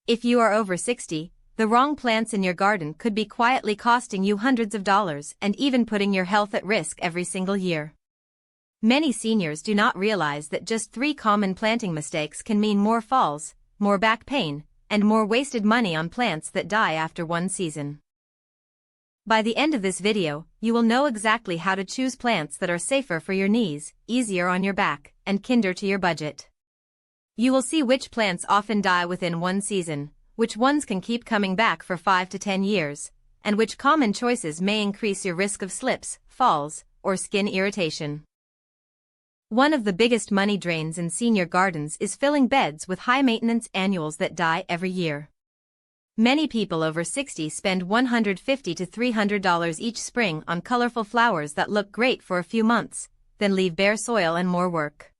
If you are over 60, the wrong plants in your garden could be quietly costing you hundreds of dollars and even putting your health at risk every single year. Many seniors do not realize that just 3 common planting mistakes can mean more falls, more back pain, and more wasted money on plants that die after one season. By the end of this video, you will know exactly how to choose plants that are safer for your knees, easier on your back, and kinder to your budget. You will see which plants often die within one season, which ones can keep coming back for 5 to 10 years, and which common choices may increase your risk of slips, falls, or skin irritation. One of the biggest money drains in senior gardens is filling beds with high-maintenance annuals that die every year. Many people over 60 spend $150 to $300 each spring on colorful flowers that look great for a few months, then leave bare soil and more work.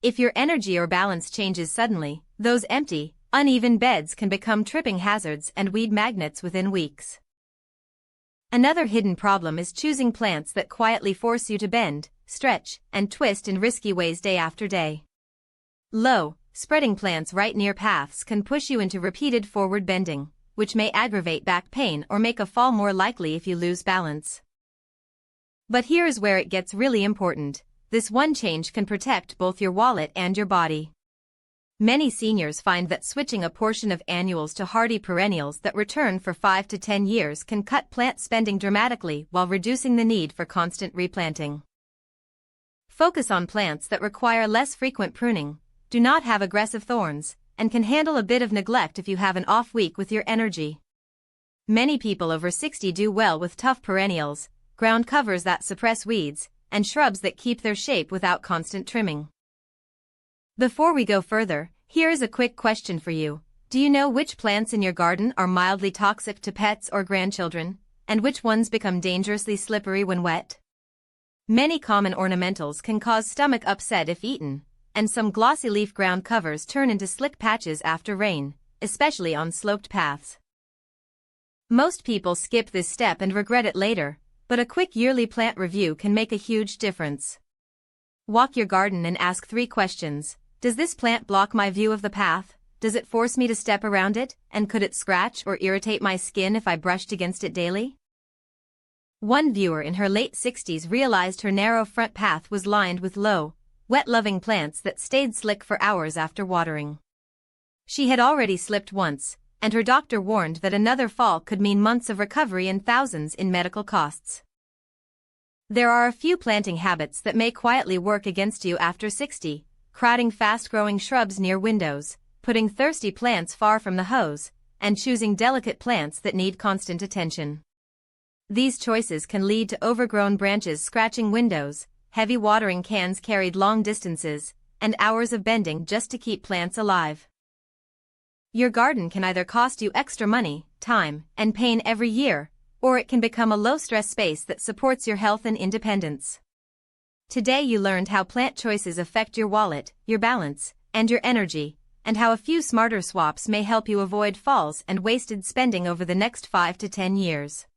If your energy or balance changes suddenly, those empty, uneven beds can become tripping hazards and weed magnets within weeks. Another hidden problem is choosing plants that quietly force you to bend, stretch, and twist in risky ways day after day. Low, spreading plants right near paths can push you into repeated forward bending, which may aggravate back pain or make a fall more likely if you lose balance. But here's where it gets really important. This one change can protect both your wallet and your body. Many seniors find that switching a portion of annuals to hardy perennials that return for 5 to 10 years can cut plant spending dramatically while reducing the need for constant replanting. Focus on plants that require less frequent pruning, do not have aggressive thorns, and can handle a bit of neglect if you have an off week with your energy. Many people over 60 do well with tough perennials, ground covers that suppress weeds, and shrubs that keep their shape without constant trimming. Before we go further, here is a quick question for you. Do you know which plants in your garden are mildly toxic to pets or grandchildren, and which ones become dangerously slippery when wet? Many common ornamentals can cause stomach upset if eaten, and some glossy leaf ground covers turn into slick patches after rain, especially on sloped paths. Most people skip this step and regret it later, but a quick yearly plant review can make a huge difference. Walk your garden and ask 3 questions. Does this plant block my view of the path? Does it force me to step around it? And could it scratch or irritate my skin if I brushed against it daily? One viewer in her late 60s realized her narrow front path was lined with low, wet-loving plants that stayed slick for hours after watering. She had already slipped once, and her doctor warned that another fall could mean months of recovery and thousands in medical costs. There are a few planting habits that may quietly work against you after 60, crowding fast-growing shrubs near windows, putting thirsty plants far from the hose, and choosing delicate plants that need constant attention. These choices can lead to overgrown branches scratching windows, heavy watering cans carried long distances, and hours of bending just to keep plants alive. Your garden can either cost you extra money, time, and pain every year, or it can become a low-stress space that supports your health and independence. Today you learned how plant choices affect your wallet, your balance, and your energy, and how a few smarter swaps may help you avoid falls and wasted spending over the next 5 to 10 years.